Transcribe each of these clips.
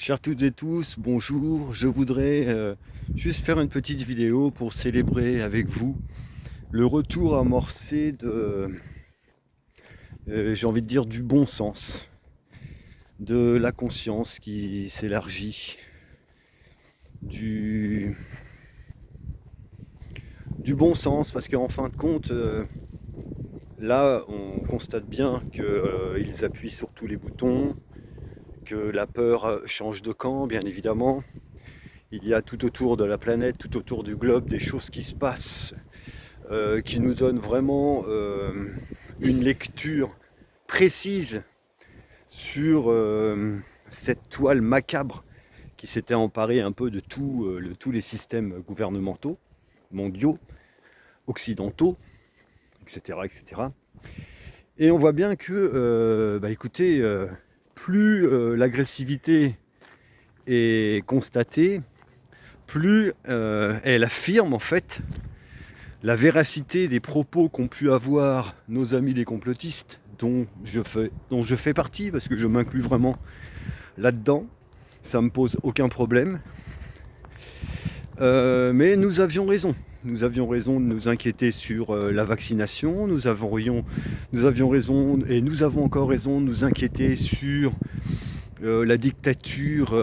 Chers toutes et tous, bonjour. Je voudrais juste faire une petite vidéo pour célébrer avec vous le retour amorcé de, j'ai envie de dire, du bon sens, de la conscience qui s'élargit, du, du bon sens, parce qu'en fin de compte, là, on constate bien qu'ils appuient sur tous les boutons, que la peur change de camp, bien évidemment. Il y a tout autour de la planète, tout autour du globe, des choses qui se passent qui nous donnent vraiment une lecture précise sur cette toile macabre qui s'était emparée un peu de tous les systèmes gouvernementaux, mondiaux, occidentaux, etc. etc. Et on voit bien que, écoutez, plus l'agressivité est constatée, plus elle affirme en fait la véracité des propos qu'ont pu avoir nos amis les complotistes, dont je fais partie, parce que je m'inclus vraiment là-dedans, ça me pose aucun problème. Mais nous avions raison. Nous avions raison de nous inquiéter sur la vaccination, nous avions raison, et nous avons encore raison de nous inquiéter sur la dictature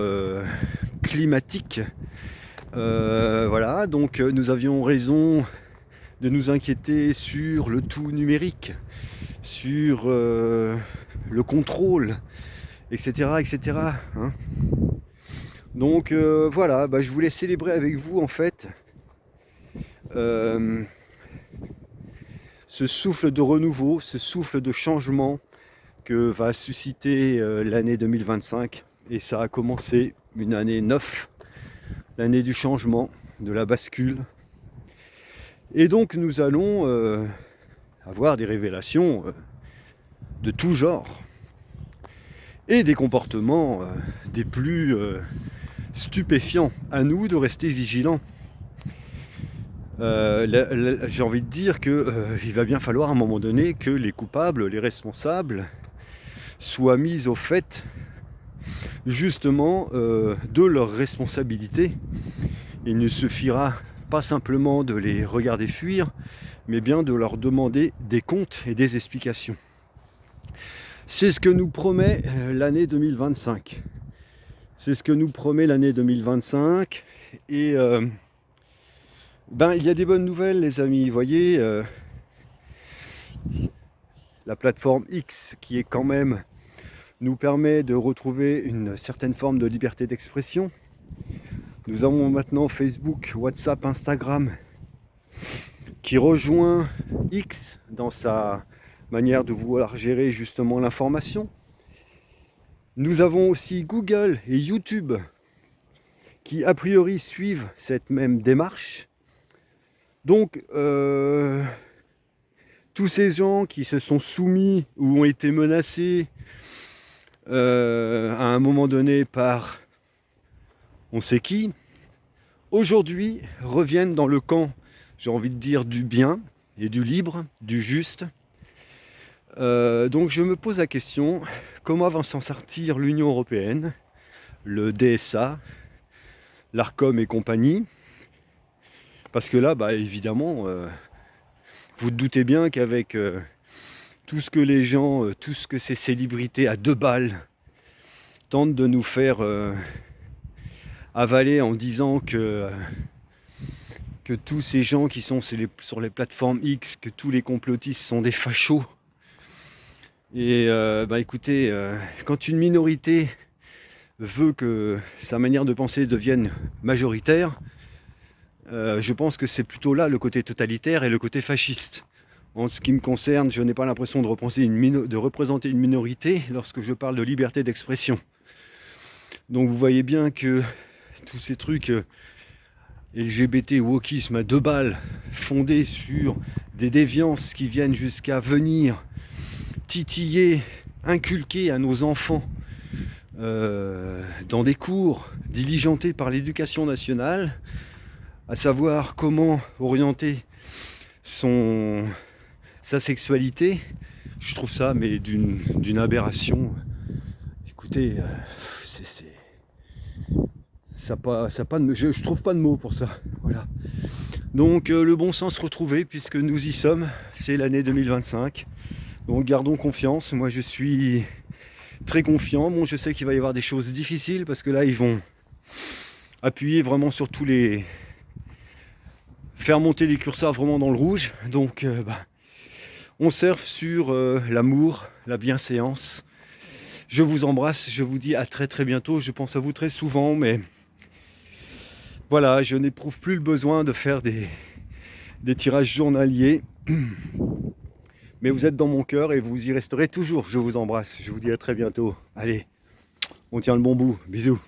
climatique. Voilà, donc nous avions raison de nous inquiéter sur le tout numérique, sur le contrôle, etc. etc. hein. Donc voilà, je voulais célébrer avec vous en fait euh, ce souffle de renouveau, ce souffle de changement que va susciter l'année 2025. Et ça a commencé une année neuve, l'année du changement, de la bascule. Et donc nous allons avoir des révélations de tout genre et des comportements des plus stupéfiants. À nous de rester vigilants. J'ai envie de dire qu'il va bien falloir à un moment donné que les coupables, les responsables, soient mis au fait justement de leurs responsabilités. Il ne suffira pas simplement de les regarder fuir, mais bien de leur demander des comptes et des explications. C'est ce que nous promet l'année 2025. C'est ce que nous promet l'année 2025. Et il y a des bonnes nouvelles, les amis. Vous voyez, la plateforme X, qui est quand même nous permet de retrouver une certaine forme de liberté d'expression. Nous avons maintenant Facebook, WhatsApp, Instagram, qui rejoint X dans sa manière de vouloir gérer justement l'information. Nous avons aussi Google et YouTube qui a priori suivent cette même démarche. Donc tous ces gens qui se sont soumis ou ont été menacés à un moment donné par on sait qui, aujourd'hui reviennent dans le camp, j'ai envie de dire, du bien et du libre, du juste. Donc je me pose la question, comment va s'en sortir l'Union Européenne, le DSA, l'ARCOM et compagnie? Parce que là, évidemment, vous doutez bien qu'avec tout ce que les gens, tout ce que ces célébrités à 2 balles tentent de nous faire avaler en disant que tous ces gens qui sont sur les plateformes X, que tous les complotistes sont des fachos. Et écoutez, quand une minorité veut que sa manière de penser devienne majoritaire, je pense que c'est plutôt là le côté totalitaire et le côté fasciste. En ce qui me concerne, je n'ai pas l'impression de représenter une minorité lorsque je parle de liberté d'expression. Donc vous voyez bien que tous ces trucs LGBT, wokisme à 2 balles, fondés sur des déviances qui viennent jusqu'à venir titiller, inculquer à nos enfants dans des cours diligentés par l'éducation nationale, à savoir comment orienter sa sexualité. Je trouve ça mais d'une aberration. Écoutez, je trouve pas de mots pour ça. Voilà. Donc le bon sens retrouvé, puisque nous y sommes, c'est l'année 2025. Donc gardons confiance. Moi je suis très confiant. Bon, je sais qu'il va y avoir des choses difficiles parce que là ils vont appuyer vraiment sur tous les... faire monter les curseurs vraiment dans le rouge. Donc on surfe sur l'amour, la bienséance. Je vous embrasse, je vous dis à très très bientôt. Je pense à vous très souvent, mais voilà, je n'éprouve plus le besoin de faire des tirages journaliers. Mais vous êtes dans mon cœur et vous y resterez toujours. Je vous embrasse, je vous dis à très bientôt. Allez, on tient le bon bout. Bisous.